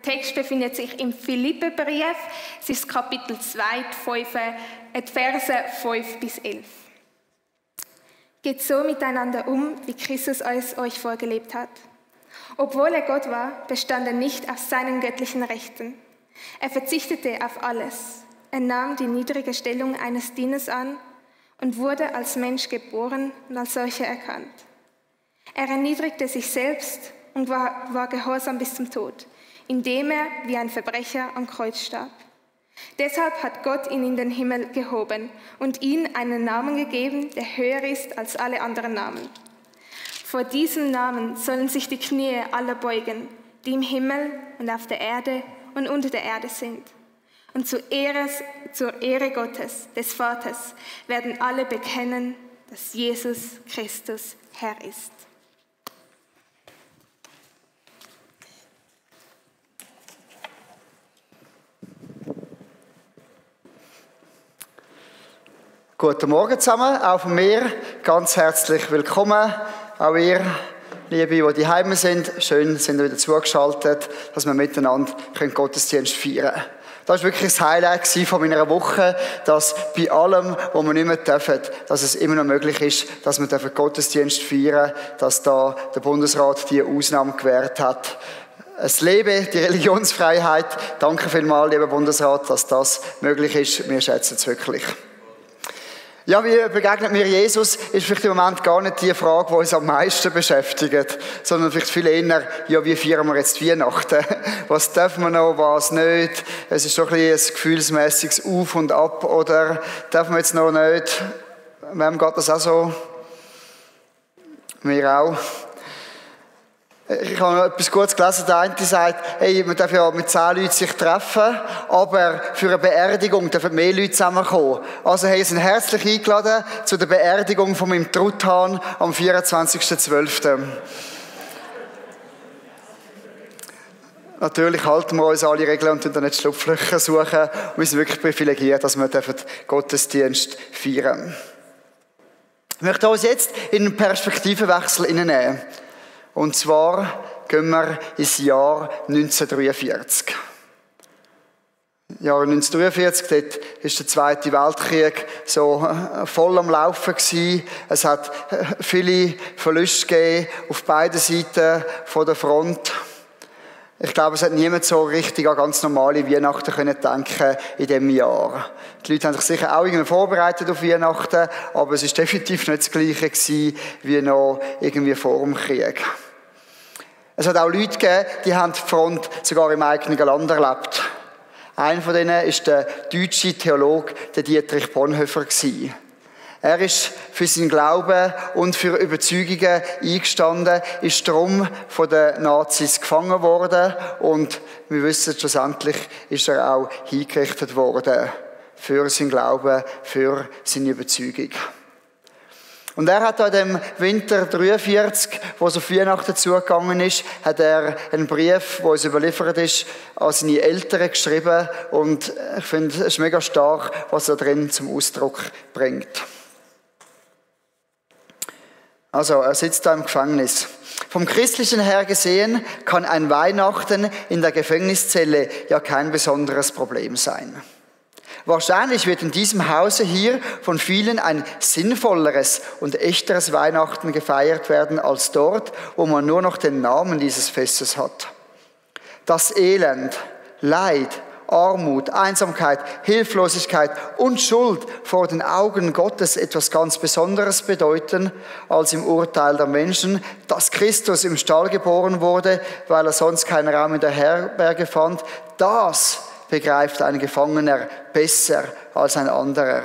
Text befindet sich im Philipperbrief. Es ist Kapitel 2, die Verse 5 bis 11. Geht so miteinander um, wie Christus es euch vorgelebt hat. Obwohl er Gott war, bestand er nicht auf seinen göttlichen Rechten. Er verzichtete auf alles. Er nahm die niedrige Stellung eines Dieners an und wurde als Mensch geboren und als solcher erkannt. Er erniedrigte sich selbst und war gehorsam bis zum Tod, indem er wie ein Verbrecher am Kreuz starb. Deshalb hat Gott ihn in den Himmel gehoben und ihm einen Namen gegeben, der höher ist als alle anderen Namen. Vor diesem Namen sollen sich die Knie aller beugen, die im Himmel und auf der Erde und unter der Erde sind. Und zur Ehre Gottes, des Vaters, werden alle bekennen, dass Jesus Christus Herr ist. Guten Morgen zusammen, auch von mir ganz herzlich willkommen. Auch ihr, Liebe, die daheim sind, schön sind ihr wieder zugeschaltet, dass wir miteinander Gottesdienst feiern können. Das war wirklich das Highlight von meiner Woche, dass bei allem, was wir nicht mehr dürfen, dass es immer noch möglich ist, dass wir Gottesdienst feiern dürfen, dass da der Bundesrat die Ausnahme gewährt hat. Es lebe die Religionsfreiheit. Danke vielmals, lieber Bundesrat, dass das möglich ist. Wir schätzen es wirklich. Ja, wie begegnet mir Jesus, ist vielleicht im Moment gar nicht die Frage, die uns am meisten beschäftigt, sondern vielleicht viel eher, ja, wie feiern wir jetzt Weihnachten? Was dürfen wir noch, was nicht? Es ist schon ein bisschen ein gefühlsmässiges Auf und Ab, oder dürfen wir jetzt noch nicht? Wem geht das auch so? Mir auch. Ich habe noch etwas Gutes gelesen, der eine sagt, hey, man darf ja mit 10 Leuten sich treffen, aber für eine Beerdigung dürfen mehr Leute zusammenkommen. Also hey, sind herzlich eingeladen zu der Beerdigung von meinem Truthahn am 24.12. Natürlich halten wir uns alle Regeln und dann nicht Schlupflöcher suchen. Wir sind wirklich privilegiert, dass wir Gottesdienst feiern dürfen. Ich möchte uns jetzt in einen Perspektivenwechsel hineinnehmen. Und zwar gehen wir ins Jahr 1943. Jahr 1943, dort ist der Zweite Weltkrieg so voll am Laufen gewesen. Es hat viele Verluste gegeben auf beiden Seiten von der Front. Ich glaube, es hat niemand so richtig an ganz normale Weihnachten können denken in diesem Jahr. Die Leute haben sich sicher auch irgendwie vorbereitet auf Weihnachten, aber es ist definitiv nicht das Gleiche gewesen, wie noch irgendwie vor dem Krieg. Es hat auch Leute gegeben, die haben die Front sogar im eigenen Land erlebt. Einer von denen ist der deutsche Theologe, der Dietrich Bonhoeffer gewesen. Er ist für seinen Glauben und für Überzeugungen eingestanden, ist darum von den Nazis gefangen worden und wir wissen, schlussendlich ist er auch hingerichtet worden für seinen Glauben, für seine Überzeugung. Und er hat an dem Winter 1943, wo es auf Weihnachten zugegangen ist, hat er einen Brief, der uns überliefert ist, an seine Eltern geschrieben. Und ich finde, es ist mega stark, was er drin zum Ausdruck bringt. Also, er sitzt da im Gefängnis. Vom Christlichen her gesehen kann ein Weihnachten in der Gefängniszelle ja kein besonderes Problem sein. Wahrscheinlich wird in diesem Hause hier von vielen ein sinnvolleres und echteres Weihnachten gefeiert werden als dort, wo man nur noch den Namen dieses Festes hat. Das Elend, Leid, Armut, Einsamkeit, Hilflosigkeit und Schuld vor den Augen Gottes etwas ganz Besonderes bedeuten als im Urteil der Menschen, dass Christus im Stall geboren wurde, weil er sonst keinen Raum in der Herberge fand, das begreift ein Gefangener besser als ein anderer.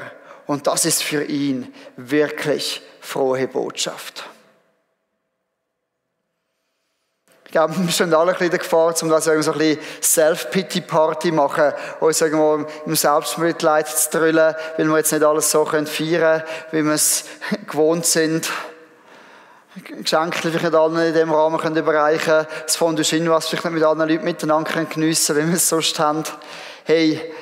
Und das ist für ihn wirklich frohe Botschaft. Ich glaube, wir stehen alle ein bisschen in der Gefahr, um das so ein bisschen Self-Pity-Party machen, uns irgendwo im Selbstmitleid zu drüllen, weil wir jetzt nicht alles so feiern können, wie wir es gewohnt sind. Geschenke vielleicht nicht allen in diesem Rahmen überreichen können, das Fondue Chinoise vielleicht nicht mit anderen Leuten miteinander geniessen können, wie wir es sonst haben. Hey,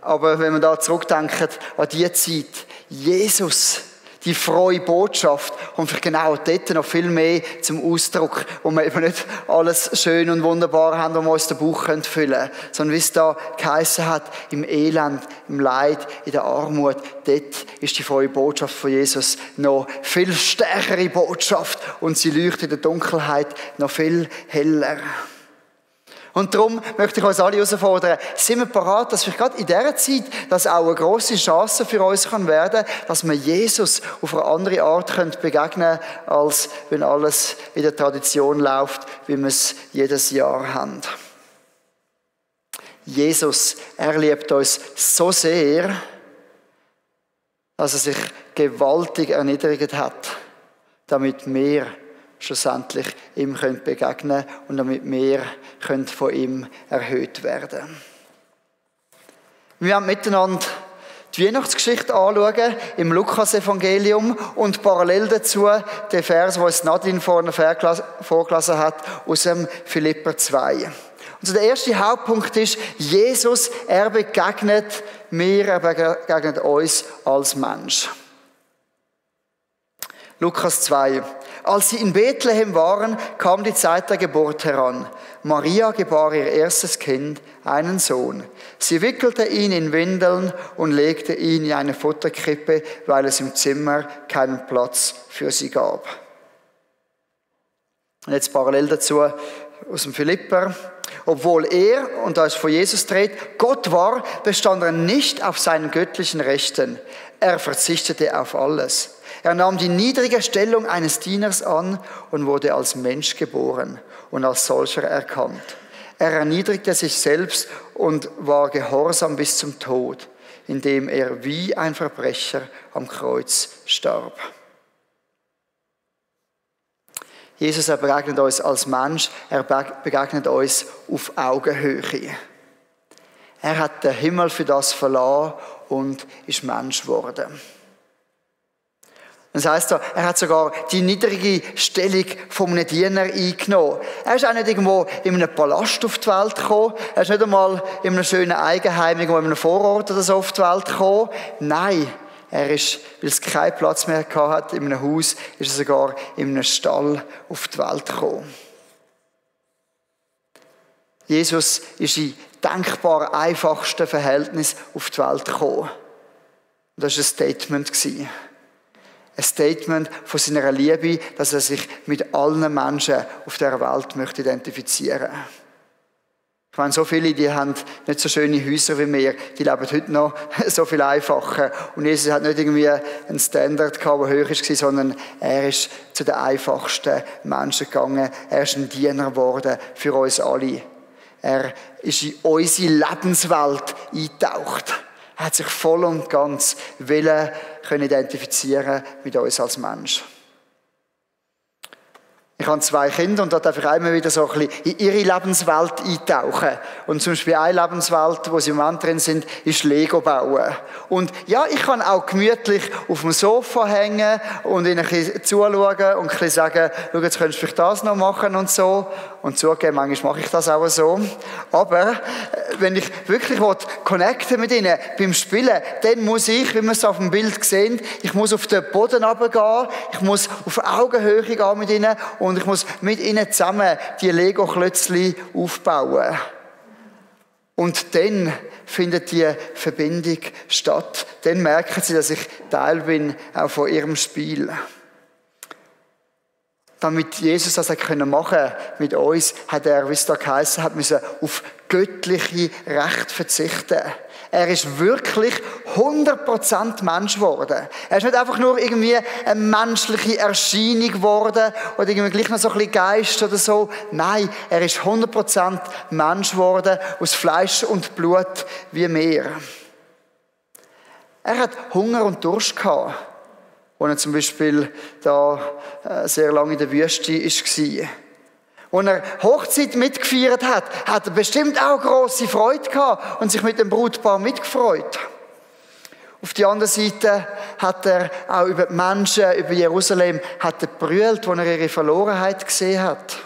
aber wenn wir da zurückdenken an die Zeit, Jesus, Die frohe Botschaft kommt vielleicht genau dort noch viel mehr zum Ausdruck, wo wir eben nicht alles schön und wunderbar haben, wo wir uns den Bauch füllen können, sondern wie es da geheissen hat, im Elend, im Leid, in der Armut, dort ist die frohe Botschaft von Jesus noch viel stärkere Botschaft und sie leuchtet in der Dunkelheit noch viel heller. Und darum möchte ich uns alle herausfordern, sind wir bereit, dass wir gerade in dieser Zeit, dass auch eine grosse Chance für uns werden kann, dass wir Jesus auf eine andere Art begegnen können, als wenn alles in der Tradition läuft, wie wir es jedes Jahr haben. Jesus, er liebt uns so sehr, dass er sich gewaltig erniedrigt hat, damit wir schlussendlich ihm begegnen können und damit wir von ihm erhöht werden. Wir werden miteinander die Weihnachtsgeschichte anschauen im Lukas-Evangelium und parallel dazu den Vers, den Nadine vorne vorgelesen hat, aus dem Philipper 2. Also der erste Hauptpunkt ist, Jesus, er begegnet mir, er begegnet uns als Mensch. Lukas 2. Als sie in Bethlehem waren, kam die Zeit der Geburt heran. Maria gebar ihr erstes Kind, einen Sohn. Sie wickelte ihn in Windeln und legte ihn in eine Futterkrippe, weil es im Zimmer keinen Platz für sie gab. Und jetzt parallel dazu aus dem Philipper. Obwohl er, und da ist von Jesus dreht, Gott war, bestand er nicht auf seinen göttlichen Rechten. Er verzichtete auf alles. Er nahm die niedrige Stellung eines Dieners an und wurde als Mensch geboren und als solcher erkannt. Er erniedrigte sich selbst und war gehorsam bis zum Tod, indem er wie ein Verbrecher am Kreuz starb. Jesus, er begegnet uns als Mensch, er begegnet uns auf Augenhöhe. Er hat den Himmel für das verlassen und ist Mensch geworden. Das heisst, er hat sogar die niedrige Stellung von einem Diener eingenommen. Er ist auch nicht irgendwo in einem Palast auf die Welt gekommen. Er ist nicht einmal in einem schönen Eigenheim, irgendwo in einem Vorort oder so auf die Welt gekommen. Nein, er ist, weil es keinen Platz mehr hatte in einem Haus, ist er sogar in einem Stall auf die Welt gekommen. Jesus ist in denkbar einfachsten Verhältnis auf die Welt gekommen. Und das war ein Statement. Ein Statement von seiner Liebe, dass er sich mit allen Menschen auf dieser Welt möchte identifizieren möchte. Ich meine, so viele, die haben nicht so schöne Häuser wie wir, die leben heute noch so viel einfacher. Und Jesus hat nicht irgendwie einen Standard gehabt, der höher war, sondern er ist zu den einfachsten Menschen gegangen. Er ist ein Diener geworden für uns alle. Er ist in unsere Lebenswelt eingetaucht. Er hat sich voll und ganz identifizieren mit uns als Mensch. Ich habe 2 Kinder und da darf ich immer wieder so ein bisschen in ihre Lebenswelt eintauchen. Und zum Beispiel eine Lebenswelt, wo sie im Moment drin sind, ist Lego bauen. Und ja, ich kann auch gemütlich auf dem Sofa hängen und ihnen ein bisschen zuschauen und ein bisschen sagen, schau, jetzt könntest du vielleicht das noch machen und so. Und zugeben, manchmal mache ich das auch so. Aber wenn ich wirklich connecten mit ihnen beim Spielen, dann muss ich, wie wir es auf dem Bild sehen, ich muss auf den Boden runtergehen, ich muss auf Augenhöhe gehen mit ihnen und ich muss mit ihnen zusammen die Lego-Klötzchen aufbauen. Und dann findet die Verbindung statt. Dann merken sie, dass ich Teil bin auch von ihrem Spiel. Damit Jesus das machen konnte mit uns, hat er, wie es da geheißen hat, müssen auf göttliche Recht verzichten. Er ist wirklich 100% Mensch geworden. Er ist nicht einfach nur irgendwie eine menschliche Erscheinung geworden oder irgendwie gleich noch so ein bisschen Geist oder so. Nein, er ist 100% Mensch geworden, aus Fleisch und Blut wie wir. Er hat Hunger und Durst gehabt, als er zum Beispiel da sehr lange in der Wüste war. Als er Hochzeit mitgefeiert hat, hat er bestimmt auch grosse Freude gehabt und sich mit dem Brautpaar mitgefreut. Auf der anderen Seite hat er auch über die Menschen, über Jerusalem, hat er gebrüllt, als er ihre Verlorenheit gesehen hat.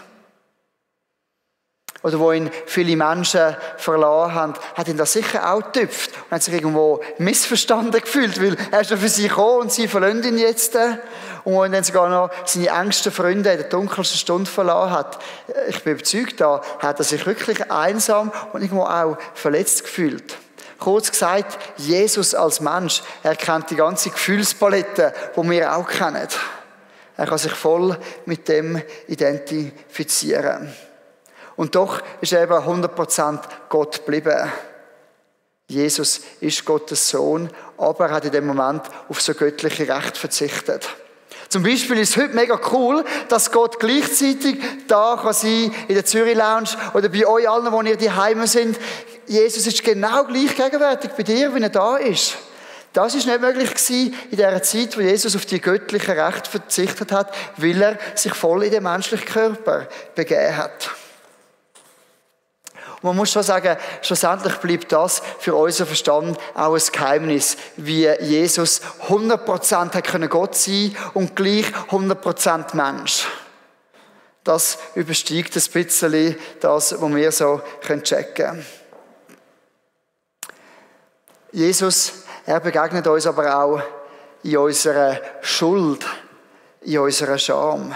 oder wo ihn viele Menschen verloren haben, hat ihn das sicher auch getüpft und hat sich irgendwo missverstanden gefühlt, weil er ist ja für sie gekommen und sie verlassen ihn jetzt. Und wo ihn dann sogar noch seine engsten Freunde in der dunkelsten Stunde verloren hat. Ich bin überzeugt, da hat er sich wirklich einsam und irgendwo auch verletzt gefühlt. Kurz gesagt, Jesus als Mensch, er kennt die ganze Gefühlspalette, die wir auch kennen. Er kann sich voll mit dem identifizieren. Und doch ist er eben 100% Gott geblieben. Jesus ist Gottes Sohn, aber er hat in dem Moment auf so göttliche Recht verzichtet. Zum Beispiel ist es heute mega cool, dass Gott gleichzeitig da kann sein in der Zürich Lounge oder bei euch allen, wo ihr daheim sind. Jesus ist genau gleich gegenwärtig bei dir, wie er da ist. Das ist nicht möglich gewesen in der Zeit, wo Jesus auf die göttliche Recht verzichtet hat, weil er sich voll in den menschlichen Körper begeben hat. Und man muss schon sagen, schlussendlich bleibt das für unseren Verstand auch ein Geheimnis, wie Jesus 100% hat Gott sein und gleich 100% Mensch. Das übersteigt ein bisschen das, was wir so checken können. Jesus, er begegnet uns aber auch in unserer Schuld, in unserer Scham.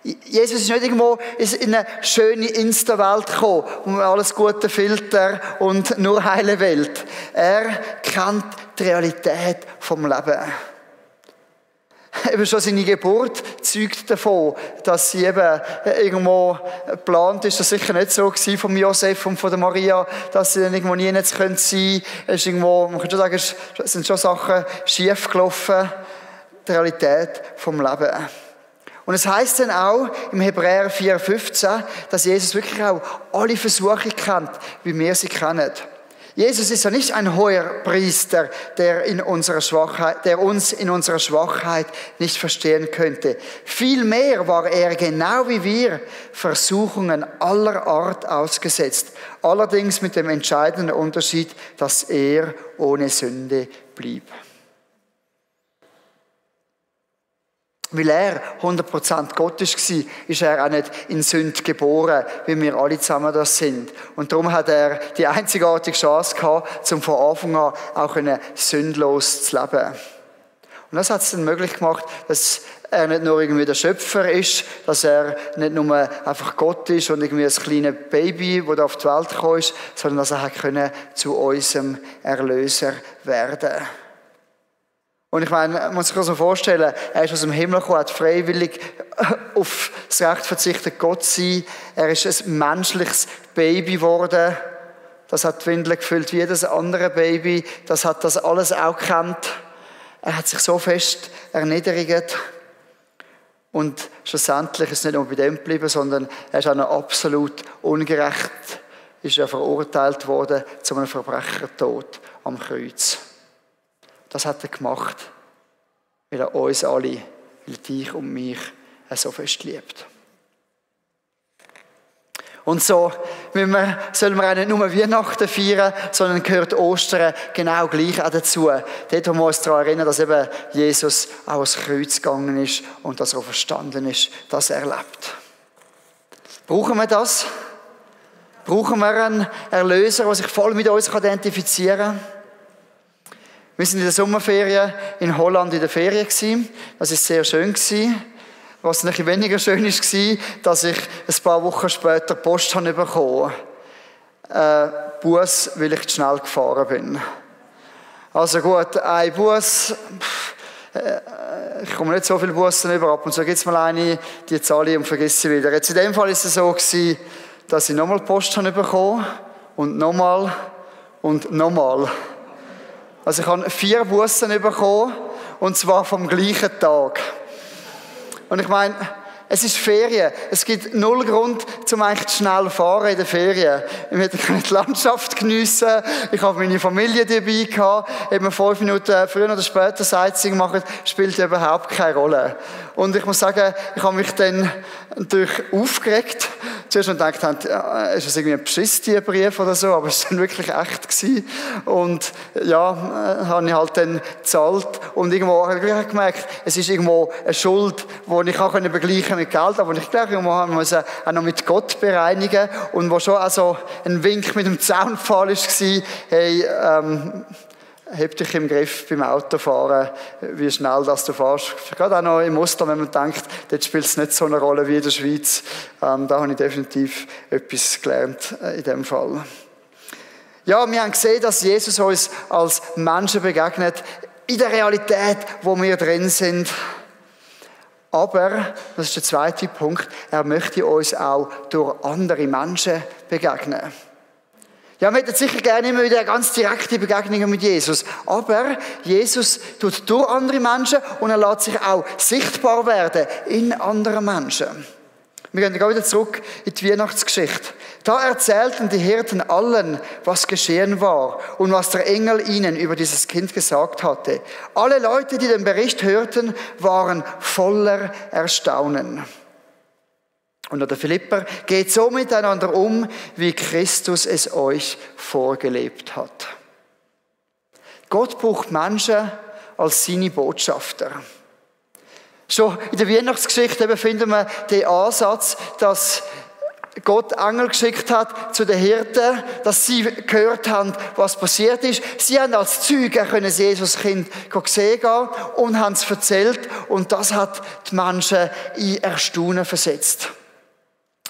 Jesus ist nicht irgendwo in eine schöne Insta-Welt gekommen, wo alles gute Filter und nur heile Welt. Er kennt die Realität vom Leben. Eben schon seine Geburt zeugt davon, dass sie eben irgendwo geplant ist. Das war sicher nicht so gewesen von Josef und von der Maria, dass sie dann irgendwo nie sein können. Es ist irgendwo, man kann schon sagen, es sind schon Sachen schief gelaufen. Die Realität vom Leben. Und es heisst dann auch im Hebräer 4,15, dass Jesus wirklich auch alle Versuche kennt, wie wir sie kennen. Jesus ist ja nicht ein hoher Priester, der uns in unserer Schwachheit nicht verstehen könnte. Vielmehr war er genau wie wir Versuchungen aller Art ausgesetzt. Allerdings mit dem entscheidenden Unterschied, dass er ohne Sünde blieb. Weil er 100% Gott war, ist er auch nicht in Sünde geboren, wie wir alle zusammen das sind. Und darum hat er die einzigartige Chance gehabt, um von Anfang an auch sündlos zu leben. Und das hat es dann möglich gemacht, dass er nicht nur irgendwie der Schöpfer ist, dass er nicht nur einfach Gott ist und irgendwie ein kleines Baby, das auf die Welt gekommen ist, sondern dass er zu unserem Erlöser werden konnte. Und ich meine, man muss sich das so vorstellen, er ist aus dem Himmel gekommen, hat freiwillig auf das Recht verzichtet, Gott zu sein. Er ist ein menschliches Baby geworden. Das hat die Windeln gefüllt wie jedes andere Baby. Das hat das alles auch gekannt. Er hat sich so fest erniedrigt. Und schlussendlich ist es nicht nur bei dem geblieben, sondern er ist auch noch absolut ungerecht, ist er verurteilt worden zu einem Verbrechertod am Kreuz. Das hat er gemacht, weil er uns alle, weil er dich und mich so fest liebt. Und so sollen wir auch nicht nur Weihnachten feiern, sondern gehört Ostern genau gleich auch dazu. Dort, wo wir uns daran erinnern, dass eben Jesus auch ans Kreuz gegangen ist und dass er auch verstanden ist, dass er lebt. Brauchen wir das? Brauchen wir einen Erlöser, der sich voll mit uns identifizieren kann? Wir waren in der Sommerferien in Holland in der Ferien gewesen. Das war sehr schön. Was noch weniger schön war, dass ich ein paar Wochen später Post bekommen habe. Bus, weil ich zu schnell gefahren bin. Also gut, ein Bus. Ich komme nicht so viele Busse über. Ab und zu gibt es mal eine, die zahle ich und vergesse sie wieder. Jetzt in dem Fall war es so gewesen, dass ich nochmal Post bekommen habe. Und nochmal. Und nochmal. Also ich habe 4 Bussen bekommen, und zwar vom gleichen Tag. Und ich meine, es ist Ferien. Es gibt 0 Grund, um eigentlich schnell zu fahren in den Ferien. Ich hätte die Landschaft geniessen. Ich habe meine Familie dabei gehabt. Eben 5 Minuten früher oder später Sightseeing machen, spielt überhaupt keine Rolle. Und ich muss sagen, ich habe mich dann natürlich aufgeregt, zuerst noch gedacht haben, ja, ist das irgendwie ein Beschiss-Brief oder so, aber es war dann wirklich echt gewesen. Und ja, habe ich halt dann gezahlt und irgendwo habe ich gemerkt, es ist irgendwo eine Schuld, die ich auch begleichen mit Geld, aber ich glaube, irgendwo haben wir uns auch noch mit Gott bereinigen und wo schon also ein Wink mit dem Zaunpfahl war, hey, heb dich im Griff beim Autofahren, wie schnell das du fährst. Gerade auch noch im Ausland, wenn man denkt, dort spielt es nicht so eine Rolle wie in der Schweiz. Da habe ich definitiv etwas gelernt in dem Fall. Ja, wir haben gesehen, dass Jesus uns als Menschen begegnet, in der Realität, wo wir drin sind. Aber, das ist der zweite Punkt, er möchte uns auch durch andere Menschen begegnen. Ja, wir hätten sicher gerne immer wieder ganz direkte Begegnungen mit Jesus. Aber Jesus tut durch andere Menschen und er lässt sich auch sichtbar werden in anderen Menschen. Wir gehen wieder zurück in die Weihnachtsgeschichte. Da erzählten die Hirten allen, was geschehen war und was der Engel ihnen über dieses Kind gesagt hatte. Alle Leute, die den Bericht hörten, waren voller Erstaunen. Und der Philipper geht so miteinander um, wie Christus es euch vorgelebt hat. Gott braucht Menschen als seine Botschafter. Schon in der Weihnachtsgeschichte finden wir den Ansatz, dass Gott Engel geschickt hat zu den Hirten, dass sie gehört haben, was passiert ist. Sie haben als Zeugen können Jesus Kind sehen gehen und haben es erzählt und das hat die Menschen in Erstaunen versetzt.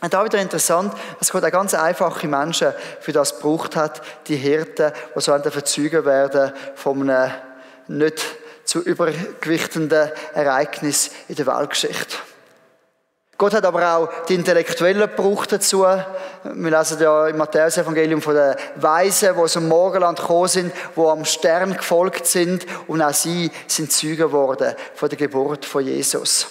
Und da wieder interessant, dass Gott auch ganz einfache Menschen für das gebraucht hat, die Hirten, die so Zeugen werden von einem nicht zu übergewichtenden Ereignis in der Weltgeschichte. Gott hat aber auch die Intellektuellen gebraucht dazu. Wir lesen ja im Matthäus-Evangelium von den Weisen, die aus dem Morgenland gekommen sind, die am Stern gefolgt sind und auch sie sind Zeugen geworden von der Geburt von Jesus.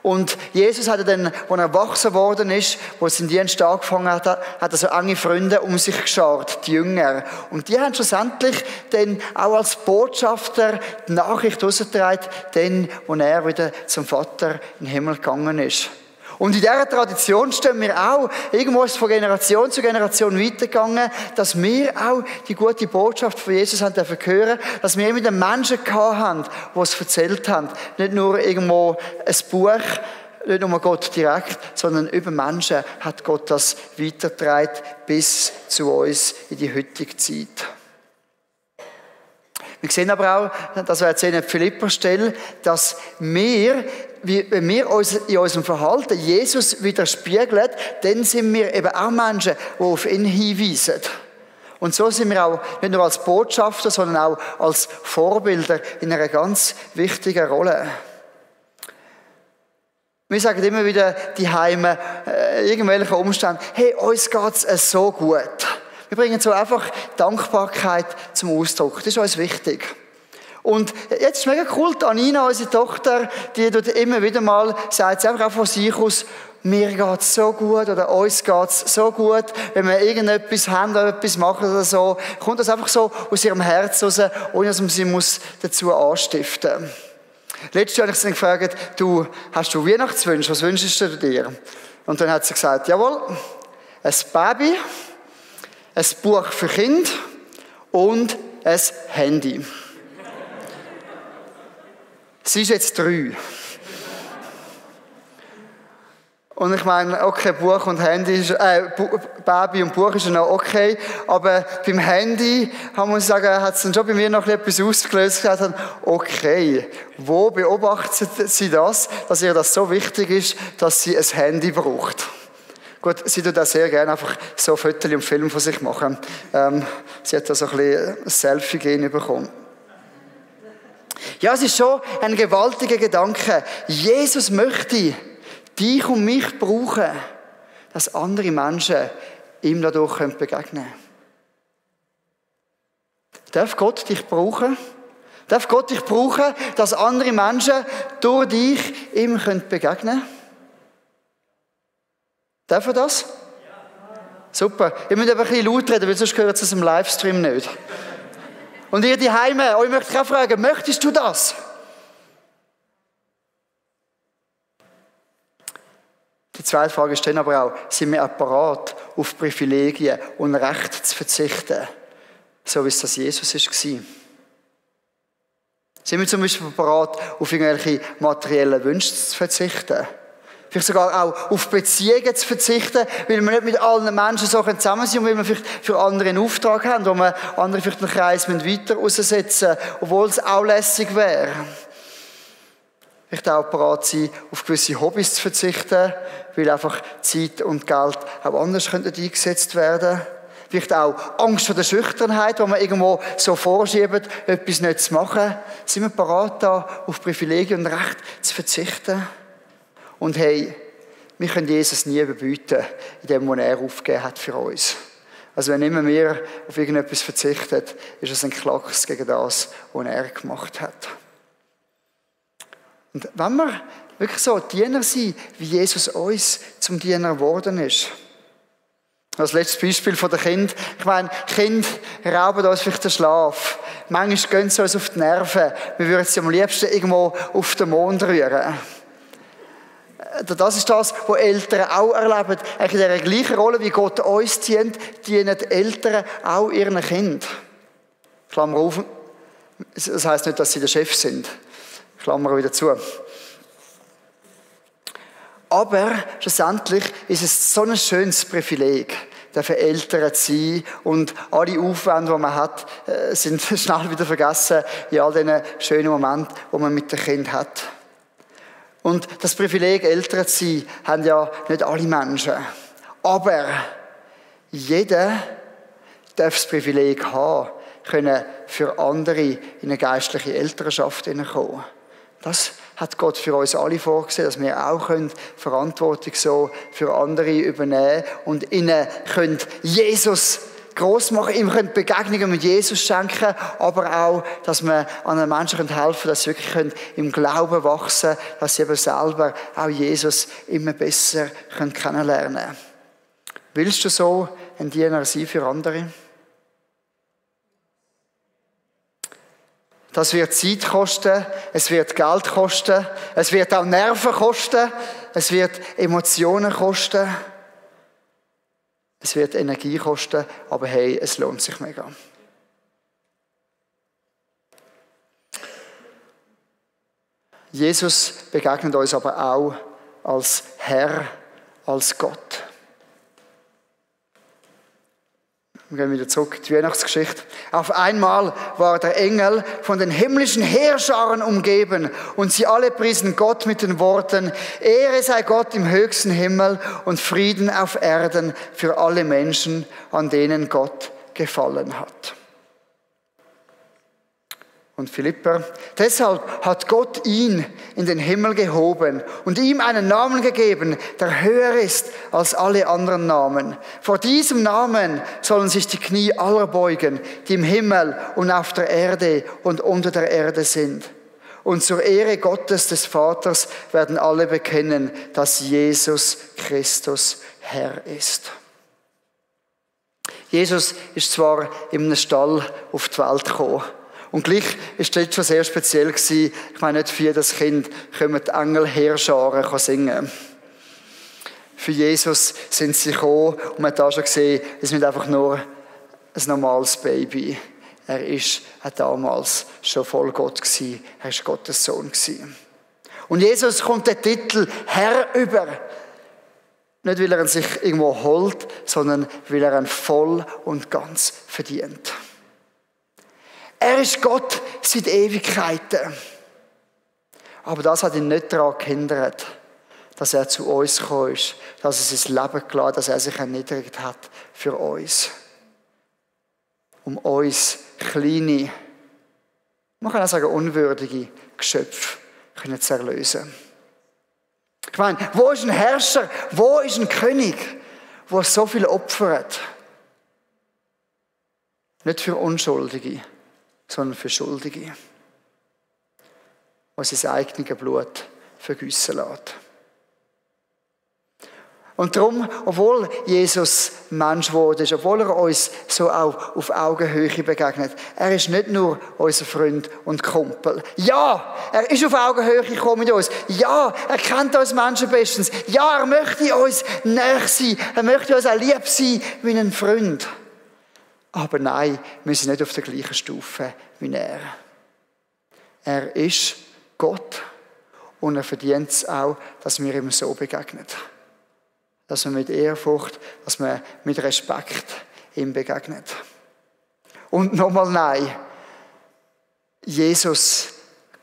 Und Jesus hatte dann, als er erwachsen worden ist, wo er seinen Dienst angefangen hat, hat er so enge Freunde um sich geschart, die Jünger. Und die haben schlussendlich dann auch als Botschafter die Nachricht rausgetragen, dann, als er wieder zum Vater in den Himmel gegangen ist. Und in dieser Tradition stehen wir auch, irgendwo ist es von Generation zu Generation weitergegangen, dass wir auch die gute Botschaft von Jesus haben dürfen hören, dass wir mit den Menschen gehabt haben, die es erzählt haben. Nicht nur irgendwo ein Buch, nicht nur Gott direkt, sondern über Menschen hat Gott das weitergetragen bis zu uns in die heutige Zeit. Wir sehen aber auch, dass wir jetzt in der Philipperstelle, dass wir, wenn wir uns in unserem Verhalten Jesus widerspiegeln, dann sind wir eben auch Menschen, die auf ihn hinweisen. Und so sind wir auch nicht nur als Botschafter, sondern auch als Vorbilder in einer ganz wichtigen Rolle. Wir sagen immer wieder die Heime, irgendwelche Umstände, hey, uns geht es so gut. Wir bringen so einfach Dankbarkeit zum Ausdruck. Das ist uns wichtig. Und jetzt ist es mega cool, Anina, unsere Tochter, die tut immer wieder mal, sagt sie einfach auch von sich aus, mir geht es so gut oder uns geht es so gut, wenn wir irgendetwas haben oder etwas machen oder so, kommt das einfach so aus ihrem Herz raus, ohne dass man sie muss dazu anstiften. Letztes Jahr habe ich sie gefragt, du, hast du Weihnachtswünsche, was wünschst du dir? Und dann hat sie gesagt, jawohl, ein Baby, ein Buch für Kinder und ein Handy. Sie ist jetzt 3. Und ich meine, okay, Buch und Handy ist, Baby und Buch ist ja noch okay, aber beim Handy, muss ich sagen, hat es dann schon bei mir noch etwas ausgelöst, gesagt, okay, wo beobachtet sie das, dass ihr das so wichtig ist, dass sie ein Handy braucht? Gut, sie tut auch sehr gerne einfach so Fotos und Filme von sich machen. Sie hat da so ein bisschen ein Selfie-Gen bekommen. Ja, es ist schon ein gewaltiger Gedanke. Jesus möchte dich und mich brauchen, dass andere Menschen ihm dadurch begegnen können. Darf Gott dich brauchen? Darf Gott dich brauchen, dass andere Menschen durch dich ihm begegnen können? Darf er das? Ja. Super. Ihr müsst aber ein bisschen laut reden, weil sonst gehört es aus dem Livestream nicht. Und ihr die Heime, euch möchte ich auch fragen, möchtest du das? Der zweite Frage ist dann aber auch, sind wir auch bereit, auf Privilegien und Rechte zu verzichten, so wie es das Jesus war? Sind wir zum Beispiel bereit, auf irgendwelche materiellen Wünsche zu verzichten? Vielleicht sogar auch auf Beziehungen zu verzichten, weil wir nicht mit allen Menschen so zusammen sind und weil wir vielleicht für andere einen Auftrag haben, wo wir andere vielleicht einen Kreis weiter raussetzen, obwohl es auch lässig wäre. Vielleicht auch bereit sein, auf gewisse Hobbys zu verzichten, weil einfach Zeit und Geld auch anders eingesetzt werden könnten. Vielleicht auch Angst vor der Schüchternheit, die man irgendwo so vorschiebt, etwas nicht zu machen. Sind wir bereit, da auf Privilegien und Recht zu verzichten? Und hey, wir können Jesus nie überbieten, in dem, was er aufgegeben hat für uns. Also wenn immer wir auf irgendetwas verzichten, ist es ein Klacks gegen das, was er gemacht hat. Und wenn wir wirklich so Diener sind, wie Jesus uns zum Diener geworden ist. Das letzte Beispiel von den Kindern. Ich meine, Kinder rauben uns vielleicht den Schlaf. Manchmal gehen sie uns auf die Nerven. Wir würden sie am liebsten irgendwo auf den Mond rühren. Das ist das, was Eltern auch erleben. In der gleichen Rolle, wie Gott uns dient, dienen die Eltern auch ihren Kindern. Klammer auf. Das heisst nicht, dass sie der Chef sind. Klammer wieder zu. Aber schlussendlich ist es so ein schönes Privileg, für Eltern zu sein. Und alle Aufwände, die man hat, sind schnell wieder vergessen in all diesen schönen Momenten, die man mit dem Kind hat. Und das Privileg, Eltern zu sein, haben ja nicht alle Menschen. Aber jeder darf das Privileg haben, können für andere in eine geistliche Elternschaft hineinkommen. Das hat Gott für uns alle vorgesehen, dass wir auch Verantwortung so für andere übernehmen und ihnen können Jesus gross machen, ihm können Begegnungen mit Jesus schenken, aber auch, dass wir anderen Menschen helfen können, dass sie wirklich im Glauben wachsen können, dass sie eben selber auch Jesus immer besser kennenlernen können. Willst du so ein Diener sein für andere? Das wird Zeit kosten, es wird Geld kosten, es wird auch Nerven kosten, es wird Emotionen kosten, es wird Energie kosten, aber hey, es lohnt sich mega. Jesus begegnet uns aber auch als Herr, als Gott. Wir gehen wieder zurück in die Weihnachtsgeschichte. Auf einmal war der Engel von den himmlischen Heerscharen umgeben und sie alle priesen Gott mit den Worten: Ehre sei Gott im höchsten Himmel und Frieden auf Erden für alle Menschen, an denen Gott gefallen hat. Und Philipper: Deshalb hat Gott ihn in den Himmel gehoben und ihm einen Namen gegeben, der höher ist als alle anderen Namen. Vor diesem Namen sollen sich die Knie aller beugen, die im Himmel und auf der Erde und unter der Erde sind. Und zur Ehre Gottes des Vaters werden alle bekennen, dass Jesus Christus Herr ist. Jesus ist zwar in einem Stall auf die Welt gekommen, und gleich war das schon sehr speziell gewesen. Ich meine, nicht für jedes Kind können die Engel Heerscharen singen. Für Jesus sind sie gekommen und man hat da schon gesehen, es ist nicht einfach nur ein normales Baby. Er war damals schon voll Gott gewesen. Er war Gottes Sohn gewesen. Und Jesus kommt den Titel Herr über. Nicht, weil er ihn sich irgendwo holt, sondern weil er ihn voll und ganz verdient. Er ist Gott seit Ewigkeiten. Aber das hat ihn nicht daran gehindert, dass er zu uns gekommen ist, dass er sein Leben gelassen hat, dass er sich erniedrigt hat für uns. Um uns kleine, man kann auch sagen unwürdige Geschöpfe zu erlösen. Ich meine, wo ist ein Herrscher, wo ist ein König, der so viel opfert? Nicht für Unschuldige, sondern für Schuldige, die sein eigenes Blut vergießen lässt. Und darum, obwohl Jesus Mensch geworden ist, obwohl er uns so auch auf Augenhöhe begegnet, er ist nicht nur unser Freund und Kumpel. Ja, er ist auf Augenhöhe gekommen mit uns. Ja, er kennt uns Menschen bestens. Ja, er möchte uns näher sein. Er möchte uns auch lieb sein wie ein Freund. Aber nein, wir sind nicht auf der gleichen Stufe wie er. Er ist Gott und er verdient es auch, dass wir ihm so begegnen. Dass man mit Ehrfurcht, dass man mit Respekt ihm begegnet. Und nochmal nein. Jesus,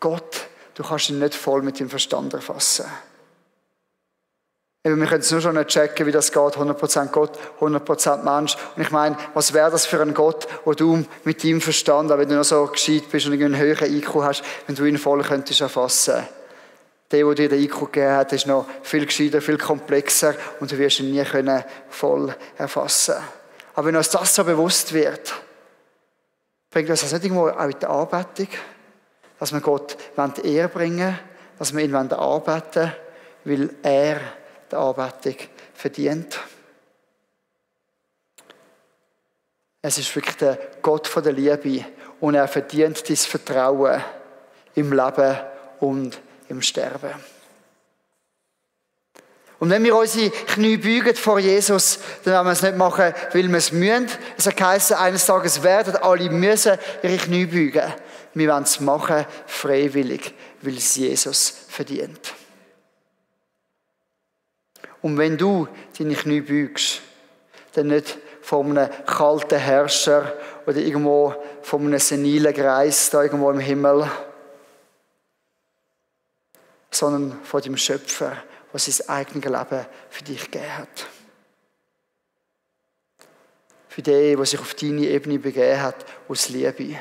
Gott, du kannst ihn nicht voll mit dem Verstand erfassen. Wir können es nur schon nicht checken, wie das geht. 100% Gott, 100% Mensch. Und ich meine, was wäre das für ein Gott, wo du mit deinem Verstand, auch wenn du noch so gescheit bist und einen höheren IQ hast, wenn du ihn voll könntest erfassen. Der dir den IQ gegeben hat, ist noch viel gescheiter, viel komplexer und du wirst ihn nie voll erfassen. Aber wenn uns das so bewusst wird, bringt uns das nicht irgendwo auch in die Anbetung, dass wir Gott die Ehre bringen, dass wir ihn anbeten, weil er die Anbetung verdient. Es ist wirklich der Gott von der Liebe und er verdient dein Vertrauen im Leben und im Sterben. Und wenn wir unsere Knie beugen vor Jesus, dann werden wir es nicht machen, weil wir es müssen. Es hat geheißen, eines Tages werden alle müssen ihre Knie beugen. Wir wollen es machen, freiwillig, weil es Jesus verdient. Und wenn du deine Knie beugst, dann nicht von einem kalten Herrscher oder irgendwo von einem senilen Greis da irgendwo im Himmel, sondern von dem Schöpfer, der sein eigenes Leben für dich gegeben hat. Für den, der sich auf deine Ebene begeben hat, aus Liebe,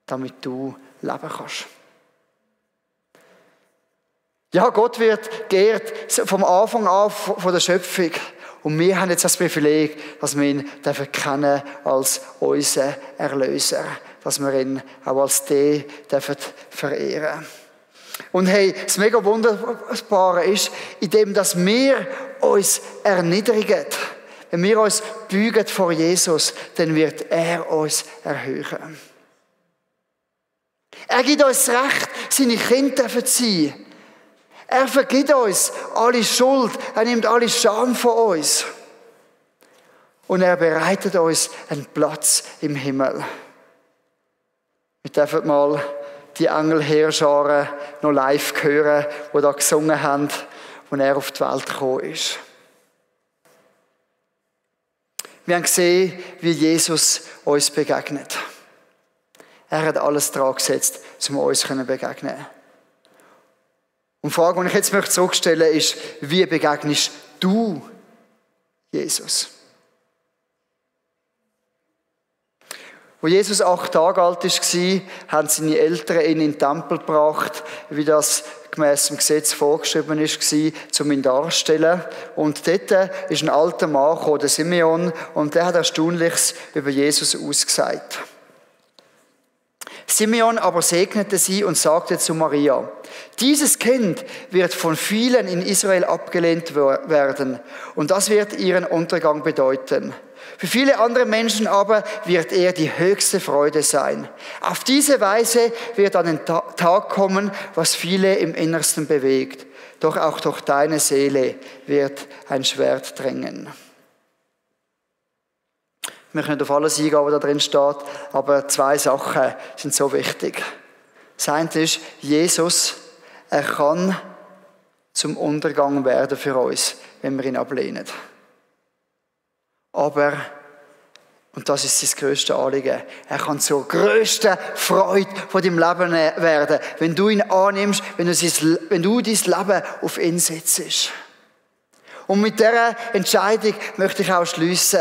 damit du leben kannst. Ja, Gott wird geehrt vom Anfang an von der Schöpfung. Und wir haben jetzt das Privileg, dass wir ihn kennen als unseren Erlöser. Dass wir ihn auch als den verehren dürfen. Und hey, das mega Wunderbare ist, indem dass wir uns erniedrigen, wenn wir uns beugen vor Jesus, dann wird er uns erhöhen. Er gibt uns Recht, seine Kinder zu sein. Er vergibt uns alle Schuld, er nimmt alle Scham von uns. Und er bereitet uns einen Platz im Himmel. Wir dürfen mal die Engelheerscharen noch live hören, die da gesungen haben, als er auf die Welt gekommen ist. Wir haben gesehen, wie Jesus uns begegnet. Er hat alles daran gesetzt, um uns zu begegnen. Und die Frage, die ich jetzt zurückstellen möchte, ist, wie begegnest du Jesus? Als Jesus 8 Tage alt war, haben seine Eltern ihn in den Tempel gebracht, wie das gemäss dem Gesetz vorgeschrieben war, um ihn darzustellen. Und dort ist ein alter Mann gekommen, der Simeon, und der hat Erstaunliches über Jesus ausgesagt. Simeon aber segnete sie und sagte zu Maria: Dieses Kind wird von vielen in Israel abgelehnt werden, und das wird ihren Untergang bedeuten. Für viele andere Menschen aber wird er die höchste Freude sein. Auf diese Weise wird an den Tag kommen, was viele im Innersten bewegt. Doch auch durch deine Seele wird ein Schwert drängen. Ich möchte nicht auf alles eingehen, was da drin steht, aber 2 Sachen sind so wichtig. Das eine ist, Jesus, er kann zum Untergang werden für uns, wenn wir ihn ablehnen. Aber, und das ist sein grösstes Anliegen, er kann zur grössten Freude von deinem Leben werden, wenn du ihn annimmst, wenn du dein Leben auf ihn setzt. Und mit dieser Entscheidung möchte ich auch schliessen.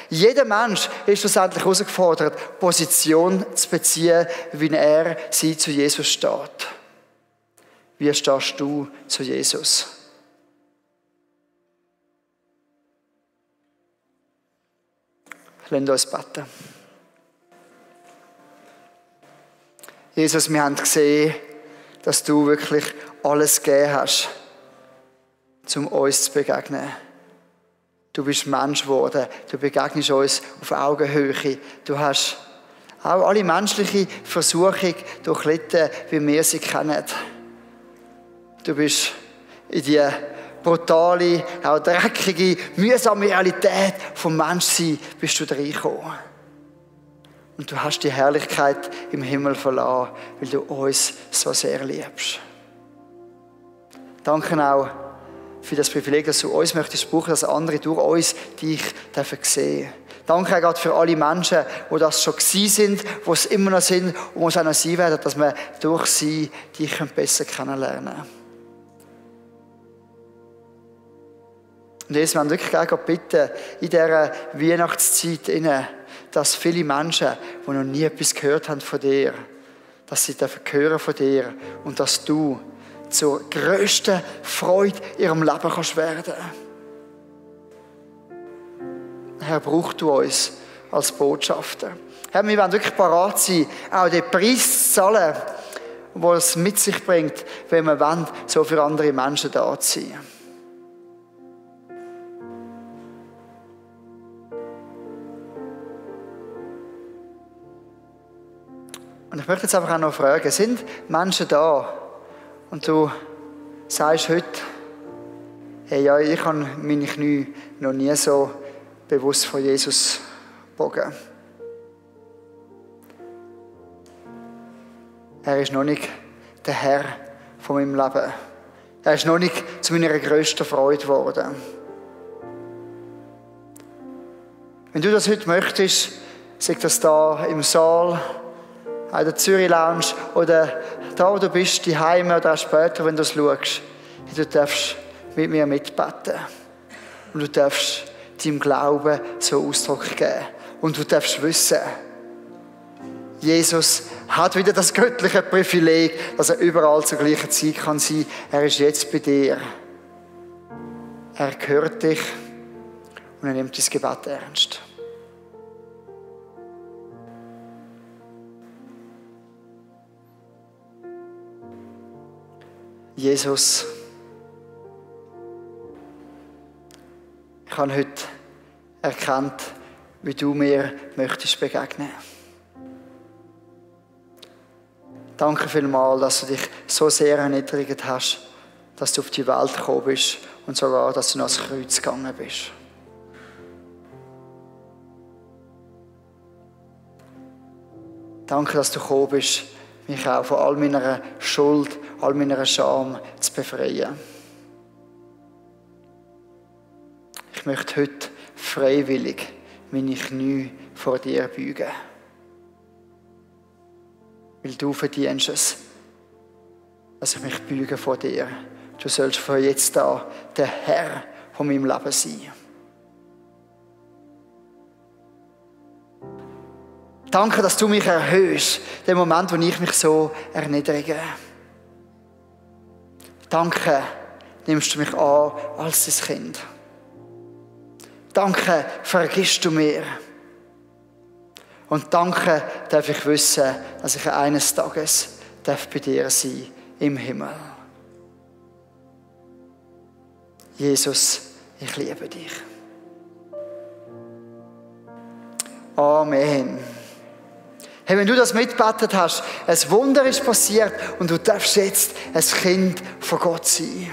Jeder Mensch ist schlussendlich herausgefordert, Position zu beziehen, wie sie zu Jesus steht. Wie stehst du zu Jesus? Lasst uns beten. Jesus, wir haben gesehen, dass du wirklich alles gegeben hast, um uns zu begegnen. Du bist Mensch geworden. Du begegnest uns auf Augenhöhe. Du hast auch alle menschliche Versuchung durchlitten, wie wir sie kennen. Du bist in die brutale, auch dreckige, mühsame Realität vom Menschsein bist du reingekommen. Und du hast die Herrlichkeit im Himmel verlassen, weil du uns so sehr liebst. Danke auch für das Privileg, dass du uns möchtest brauchen, dass andere durch uns dich sehen dürfen. Danke auch Gott für alle Menschen, die das schon gewesen sind, die es immer noch sind und es auch noch sein werden, dass wir durch sie dich besser kennenlernen können. Und jetzt wollen wir wirklich Gott bitten, in dieser Weihnachtszeit, dass viele Menschen, die noch nie etwas gehört haben von dir, dass sie hören von dir und dass du zur grössten Freude in ihrem Leben kannst werden. Herr, braucht du uns als Botschafter. Herr, wir wollen wirklich parat sein, auch den Preis zu zahlen, den es mit sich bringt, wenn wir wollen, so für andere Menschen da zu sein. Und ich möchte jetzt einfach auch noch fragen, sind Menschen da und du sagst heute, hey, ja, ich habe meine Knie noch nie so bewusst von Jesus gebogen. Er ist noch nicht der Herr von meinem Leben. Er ist noch nicht zu meiner grössten Freude geworden. Wenn du das heute möchtest, sag das da im Saal, in der Zürich Lounge oder da, wo du bist, die Heime oder auch später, wenn du es schaust. Du darfst mit mir mitbeten. Und du darfst deinem Glauben so Ausdruck geben. Und du darfst wissen, Jesus hat wieder das göttliche Privileg, dass er überall zur gleichen Zeit kann sein. Er ist jetzt bei dir. Er hört dich und er nimmt dein Gebet ernst. Jesus, ich habe heute erkannt, wie du mir möchtest begegnen. Danke vielmals, dass du dich so sehr erniedrigt hast, dass du auf die Welt gekommen bist und sogar, dass du noch ans Kreuz gegangen bist. Danke, dass du gekommen bist, mich auch von all meiner Schuld, all meiner Scham zu befreien. Ich möchte heute freiwillig meine Knie vor dir beugen. Weil du verdienst es, dass ich mich beuge vor dir. Du sollst von jetzt an der Herr von meinem Leben sein. Danke, dass du mich erhöhst, den Moment, wo ich mich so erniedrige. Danke, nimmst du mich an als dein Kind. Danke, vergisst du mir. Und danke, darf ich wissen, dass ich eines Tages bei dir sein im Himmel. Jesus, ich liebe dich. Amen. Hey, wenn du das mitgebetet hast, ein Wunder ist passiert und du darfst jetzt ein Kind von Gott sein.